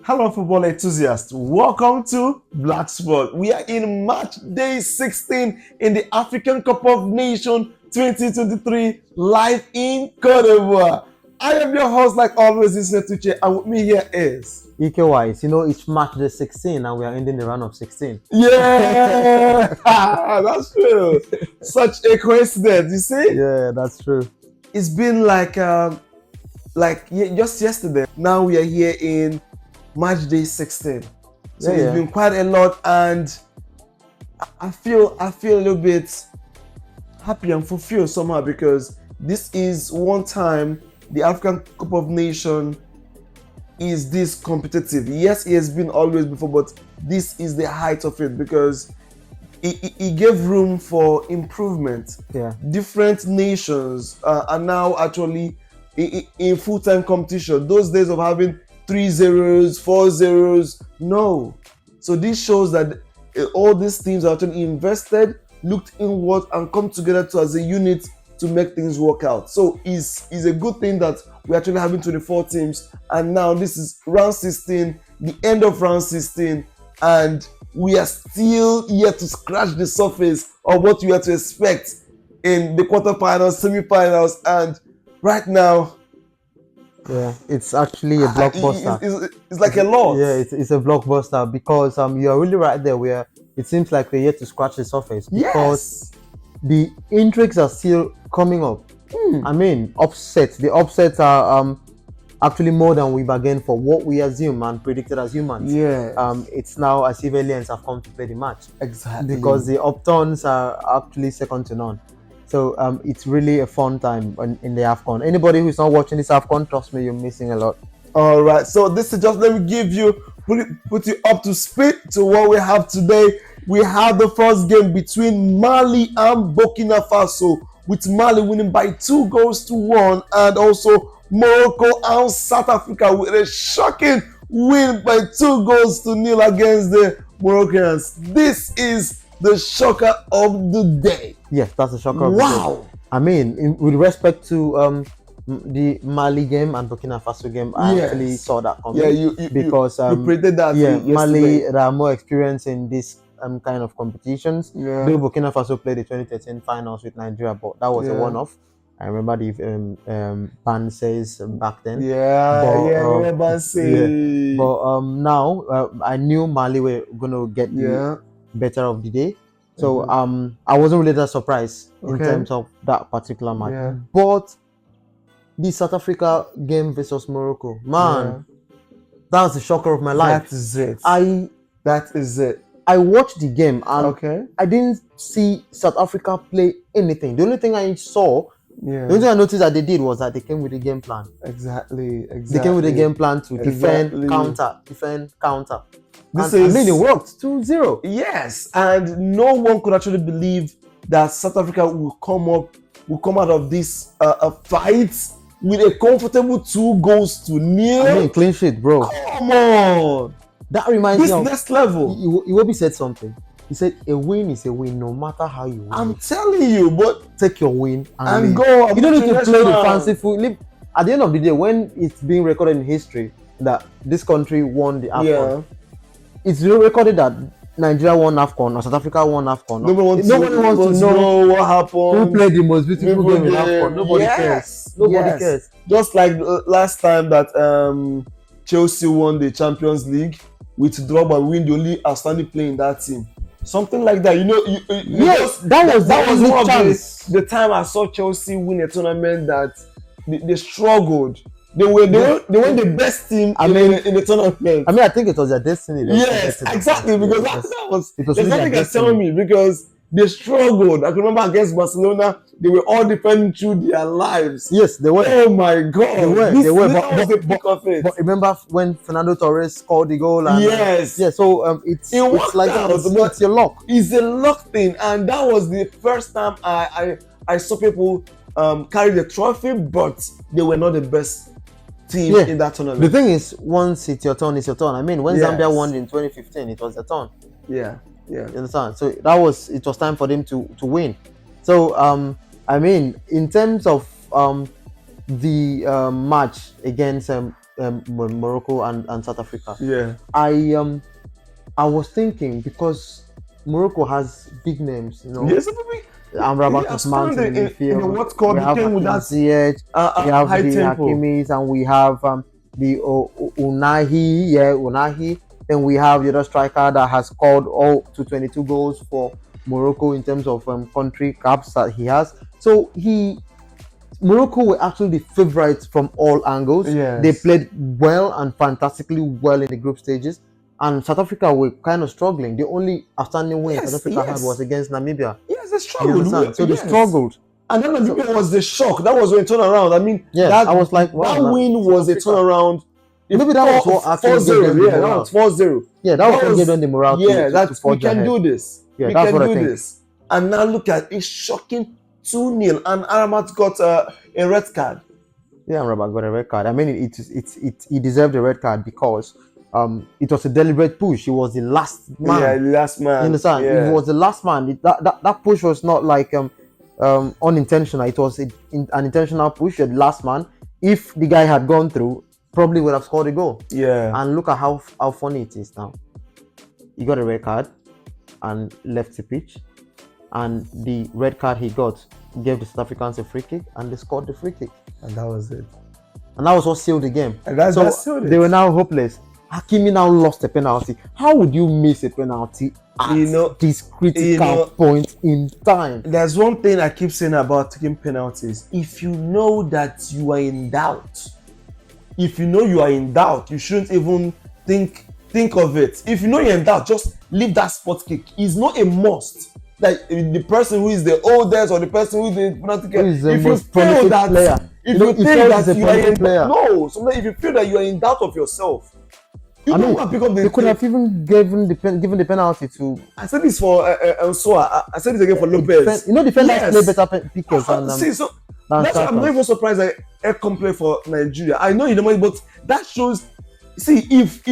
Hello, football enthusiasts. Welcome to Blaqsport. We are in match day 16 in the African Cup of Nations 2023 live in Cote d'Ivoire. I am your host, like always, Insonet Uche, and with me here is EK-wise, it's match day 16 and we are ending the run of 16. Yeah, that's true. Such a coincidence, you see? Yeah, that's true. It's been just yesterday. Now we are here in match day 16. So it's been quite a lot, and I feel a little bit happy and fulfilled somehow, because this is one time the African Cup of Nations is this competitive. Yes, it has been always before, but this is the height of it, because it gave room for improvement. Yeah. Different nations are now actually in full-time competition. Those days of having 3-0s, 4-0s, no. So this shows that all these teams are actually invested, looked inward, and come together as a unit to make things work out. So it's a good thing that we're actually having 24 teams, and now this is round 16, the end of round 16, and we are still yet to scratch the surface of what we are to expect in the quarterfinals, semi-finals, and right now, yeah, it's actually a blockbuster. It's like a lot. Yeah, it's a blockbuster, because you are really right there where it seems like we're yet to scratch the surface, because the intrigues are still coming up. I mean, the upsets are actually more than we bargained for, what we assume and predicted as humans. Yeah. It's now as if aliens have come to play the match. Exactly. Because the upturns are actually second to none. So it's really a fun time in the Afcon. Anybody who's not watching this Afcon, trust me, you're missing a lot. All right, so this is just, let me give you, put you up to speed to what we have today. We have the first game between Mali and Burkina Faso, with Mali winning by 2-1, and also Morocco and South Africa with a shocking win by 2-0 against the Moroccans. This is the shocker of the day. Yes, that's the shocker of the day. Wow. I mean, with respect to the Mali game and Burkina Faso game, I actually saw that coming. Yeah, you predicted that. Yeah, yesterday. Mali are more experienced in this kind of competitions. Yeah. Though Burkina Faso played the 2013 finals with Nigeria, but that was a one-off. I remember the ban says back then. But now I knew Mali were gonna get the better of the day. So I wasn't really that surprised in terms of that particular match. But the South Africa game versus Morocco, man, that was the shocker of my life. That is it. That is it. I watched the game and I didn't see South Africa play anything. The only thing I saw, the only thing I noticed that they did was that they came with a game plan. Exactly. They came with a game plan to defend, counter. It worked 2-0. Yes, and no one could actually believe that South Africa will come out of this fight with a comfortable 2-0. I mean, clean sheet, bro. Come on. That reminds me of next level. Iwobi said something. He said, a win is a win, no matter how you win. I'm telling you, but take your win and go. You don't need to play the fanciful. At the end of the day, when it's being recorded in history that this country won the Afcon, it's recorded that Nigeria won Afcon or South Africa won Afcon. Nobody wants to know what happened. Who played the most beautiful game in Afcon? Nobody cares. Nobody cares. Just like last time that Chelsea won the Champions League with Drogba win the only outstanding player in that team. Something like that, that was one of the time I saw Chelsea win a tournament that they struggled. They were the best team in the tournament. I mean, I think it was their destiny. Yes, exactly, because that was there's nothing can tell me, because they struggled. I can remember against Barcelona, they were all defending through their lives. Yes, they were. Oh my God, they were. But remember when Fernando Torres scored the goal? And, yes. So it's like that. It's your luck. It's a luck thing, and that was the first time I saw people carry the trophy, but they were not the best team in that tournament. The thing is, once it's your turn, it's your turn. I mean, when Zambia won in 2015, it was their turn. Yeah. You understand? So it was time for them to win. So I mean, in terms of the match against Morocco and South Africa. Yeah. I was thinking because Morocco has big names, you know. Yes, Amrabat is mounting in the field. What's called We have Hakim Ziyech, we have high the tempo. Hakimis, and we have the Unahi. Then we have the other striker that has scored all to 22 goals for Morocco in terms of country caps that he has. So Morocco were actually the favourites from all angles. Yes. They played well and fantastically well in the group stages. And South Africa were kind of struggling. The only outstanding win South Africa had was against Namibia. Yes, they struggled. So they struggled. And then Namibia was the shock. That was when it turned around. I mean, I was like, wow, that win was a turnaround. Maybe that was what actually 4-0. Yeah, that was 4-0. Yeah, that was what gave them the morale. Yeah, that's we can do this. Yeah, we that's can what do I think. this. And now look at it, shocking 2-0, and Aramat got a red card. Yeah, Aramat got a red card. I mean, he deserved a red card because it was a deliberate push. He was the last man. Yeah, the last man. You understand? Yeah. He was the last man. That push was not like unintentional. It was an intentional push. You're the last man. If the guy had gone through, probably would have scored a goal. Yeah. And look at how funny it is now. He got a red card and left the pitch. And the red card he got gave the South Africans a free kick, and they scored the free kick. And that was it. And that was what sealed the game. And that sealed it. They were now hopeless. Hakimi now lost a penalty. How would you miss a penalty at this critical point in time? There's one thing I keep saying about taking penalties. If you know that you are in doubt, you shouldn't even think of it. If you know you're in doubt, just leave that spot kick. It's not a must. Like the person who is the oldest or the person who is the penalty kick, if you feel that player. If you think that you are in player. No, sometimes if you feel that you are in doubt of yourself, you pick up the. You could have even given the penalty to. I said this for Soa. I said this again for Lopez. Defenders play better pickers than. That's why I'm not even surprised that Ekong play for Nigeria. I know you know, but that shows. See, if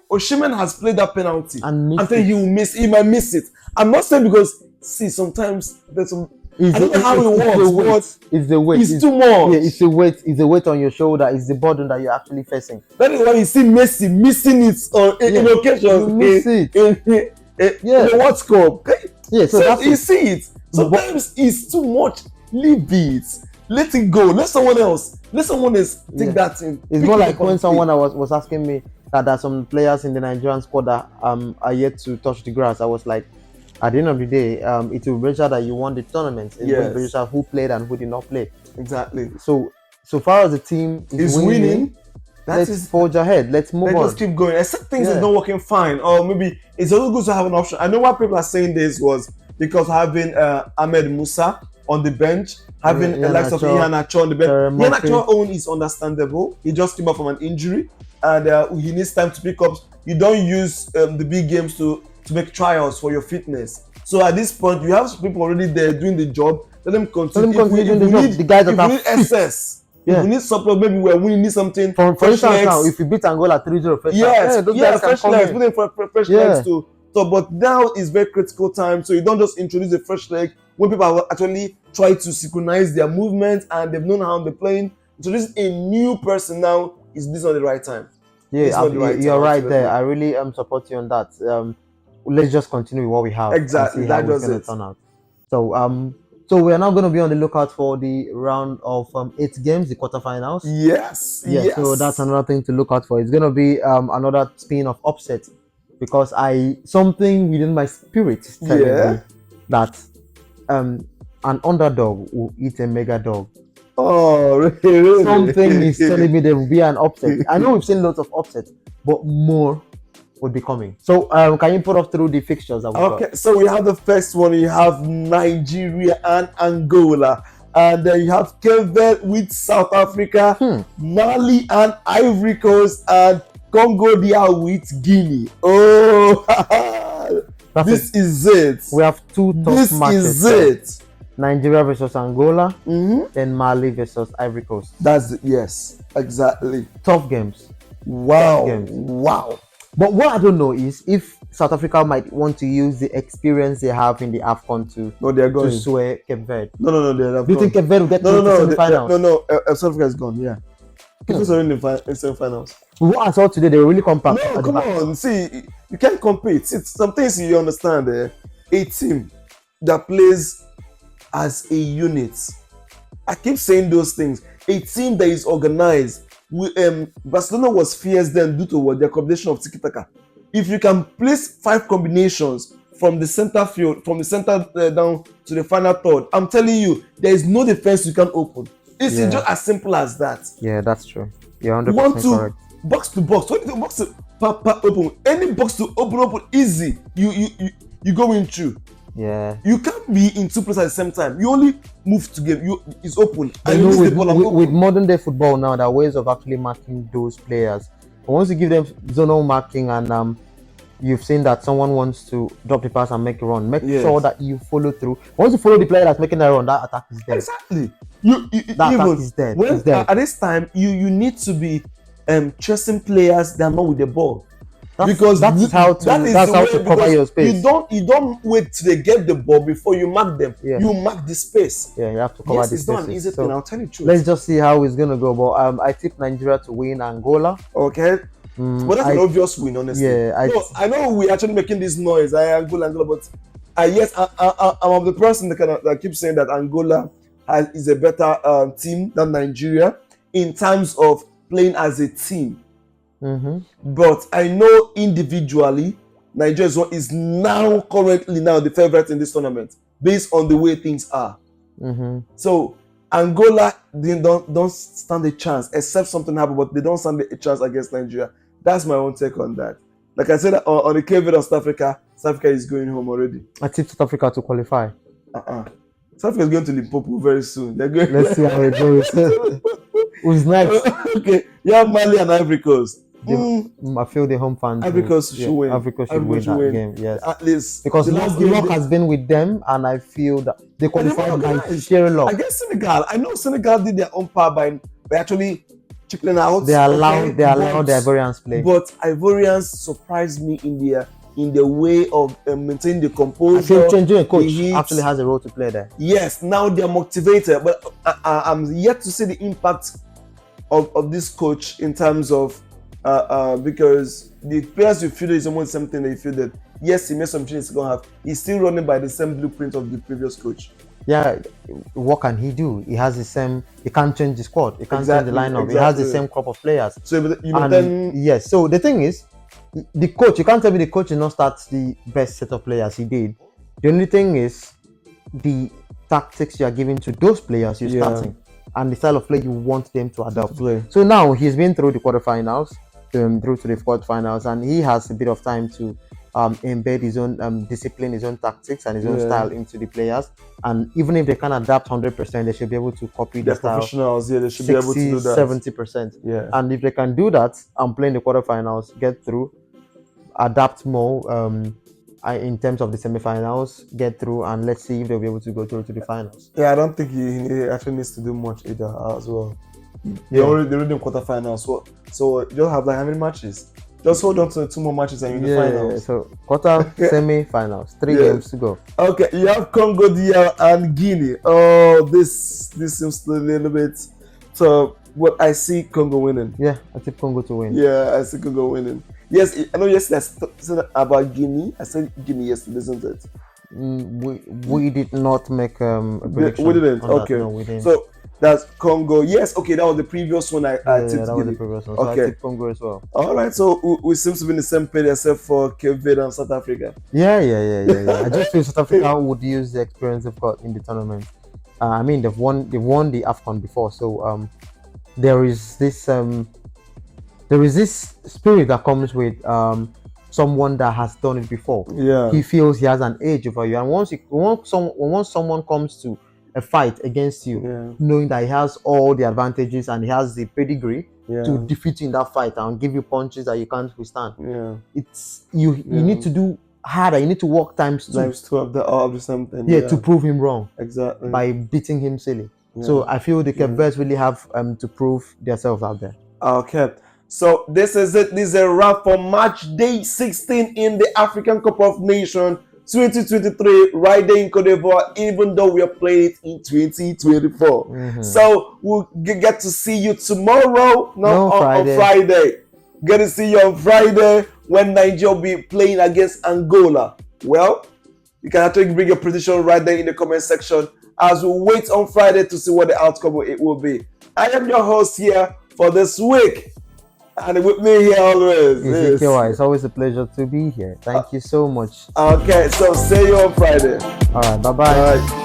Osimhen has played that penalty, I think he might miss it. I'm not saying because sometimes there's some. I don't know how it works. It's the weight. It's too much. Yeah, it's the weight. It's the weight on your shoulder. It's the burden that you're actually facing. That is why you see Messi missing it in occasions. You miss it. In the World Cup. Yeah, so you see it. Sometimes it's too much. Leave it. Let it go. Let someone else take that in. It's more like when someone was asking me that there are some players in the Nigerian squad that are yet to touch the grass. I was like, at the end of the day, it will register that you won the tournament. It will register who played and who did not play. Exactly. So far as the team is winning, let's forge ahead. Let's move on. Let's keep going. Except things are not working fine, or maybe it's also good to have an option. I know why people are saying this was because having Ahmed Musa on the bench, having the likes of Iheanacho on the bench. Iheanacho's own is understandable. He just came back from an injury, and he needs time to pick up. You don't use the big games to make trials for your fitness. So at this point, you have people already there doing the job. Let them continue. Doing the job. The guys that are fit. SS. If we need support, maybe we need something. For instance, now if you beat Angola 3-0 first fresh legs. Put them for fresh legs too. So, but now is very critical time. So you don't just introduce a fresh leg when people are actually try to synchronize their movements and they've known how they're playing. Introduce a new person now is this not the right time? Yeah, you're right there. I really support you on that. Let's just continue with what we have. Exactly. That was going to turn out. So we are now going to be on the lookout for the round of 8 games, the quarterfinals. Yes. So that's another thing to look out for. It's going to be another spin of upset because something within my spirit is telling me that an underdog will eat a mega dog. Oh, really? Something is telling me there will be an upset. I know we've seen lots of upsets, but more would be coming. So can you put us through the fixtures that we got? So we have the first one. You have Nigeria and Angola, and then you have Cape with South Africa, Mali and Ivory Coast, and Congo DR with Guinea. Oh, this is it. We have 2 tough matches. This is it. Nigeria versus Angola, then Mali versus Ivory Coast. Yes, exactly. Tough games. Wow. But what I don't know is if South Africa might want to use the experience they have in the Afcon to sway Cape Verde. No, they're Do you think Cape Verde will get to the semi-finals? No, South Africa is gone, yeah. Keepers are in the semi-finals. What I saw today, they were really compact. No, come on. See, you can't compete. See, some things you understand. A team that plays as a unit. I keep saying those things. A team that is organized. Barcelona was fierce then due to what their combination of tiki-taka. If you can place 5 combinations from the center field, from the center down to the final third, I'm telling you, there is no defense you can open. It's just as simple as that. Yeah, that's true. You're 100% correct. Box to box. What do you box to open? Any box to open easy. You go in through. Yeah. You can't be in 2 places at the same time. You only move to game. It's open. And you know, with modern day football now, there are ways of actually marking those players. But once you give them zonal marking and you've seen that someone wants to drop the pass and make a run, make sure that you follow through. Once you follow the player that's making that run, that attack is dead. Exactly. That attack is dead. At this time, you need to be chasing players that are not with the ball. Because that's how to cover your space. You don't wait till they get the ball before you mark them. Yeah. You mark the space. Yeah, you have to cover the space. It's not an easy thing. I'll tell you the truth. Let's just see how it's gonna go. But I tip Nigeria to win Angola. Okay. But that's an obvious win, honestly. Yeah, I know we're actually making this noise. Angola, but yes, I'm the person that keeps saying that Angola is a better team than Nigeria in terms of playing as a team. But I know individually, Nigeria is currently the favorite in this tournament based on the way things are. So Angola, they don't stand a chance except something happens, but they don't stand a chance against Nigeria. That's my own take on that. Like I said, on the KV of South Africa is going home already. I tip South Africa to qualify. South Africa is going to Limpopo very soon. They're going. Let's see how it goes. Who's next? Okay, you have Mali and Ivory Coast. I feel the home fans. Ivory Coast should win. Ivory Coast should win that game. Yes, at least because luck has been with them, and I feel that they qualified by sheer luck. Against Senegal, I know Senegal did their own part by actually chipping out. They allow the Ivorians play. But Ivorians surprised me in the way of maintaining the composure. I think changing a coach actually has a role to play there. Yes, now they're motivated, but I'm yet to see the impact of this coach in terms of because the players you feel is almost something that you feel that yes, he made some changes he's gonna have. He's still running by the same blueprint of the previous coach. Yeah, what can he do? He has the same. He can't change the squad. He can't change the lineup. He has the same crop of players. So yes. So the thing is, the coach. You can't tell me the coach did not start the best set of players. He did. The only thing is the tactics you are giving to those players you're starting, and the style of play you want them to adopt. So now he's been through the quarterfinals, through to the quarterfinals, and he has a bit of time to embed his own discipline, his own tactics, and his own style into the players. And even if they can adapt 100%, they should be able to copy the style. Professionals, they should be able to do that. 70%. Yeah. And if they can do that and play in the quarterfinals, get through, adapt more in terms of the semifinals, get through, and let's see if they'll be able to go through to the finals. Yeah, I don't think he actually needs to do much either as well. They're already in quarterfinals, so you have like how many matches? Just hold on to 2 more matches and you're in the finals. Yeah, so quarter, semi-finals, 3 games to go. Okay, you have Congo DR and Guinea. Oh, this seems a little bit tough. What I see Congo winning. Yeah, I tip Congo to win. Yeah, I see Congo winning. Yes, I know yesterday I said about Guinea. I said Guinea yesterday, isn't it? We did not make a prediction. We didn't. Okay. No, we didn't. So that's Congo. Yes, okay, that was the previous one I tipped that was the previous one. So I tipped Congo as well. All right, so we seem to be in the same page except for Cape Verde and South Africa. Yeah. I just feel South Africa would use the experience they've got in the tournament. I mean, they've won the Afcon before, so there is this spirit that comes with someone that has done it before. Yeah, he feels he has an edge over you, and once someone comes to a fight against you, knowing that he has all the advantages and he has the pedigree to defeat you in that fight and give you punches that you can't withstand. Yeah, it's you need to do harder. You need to work times 2 of the something. To prove him wrong. Exactly. By beating him silly. Yeah. So I feel the Cape Verdes really have to prove themselves out there. Okay. So this is it. This is a wrap for match day 16 in the African Cup of Nations 2023 right there in Cote d'Ivoire, even though we are playing it in 2024. So we'll get to see you tomorrow, on Friday. Get to see you on Friday when Nigeria will be playing against Angola. Well, you can actually bring your prediction right there in the comment section as we wait on Friday to see what the outcome it will be. I am your host here for this week. And with me here always is it's always a pleasure to be here. Thank you so much. Okay, so see you on Friday. All right, bye-bye.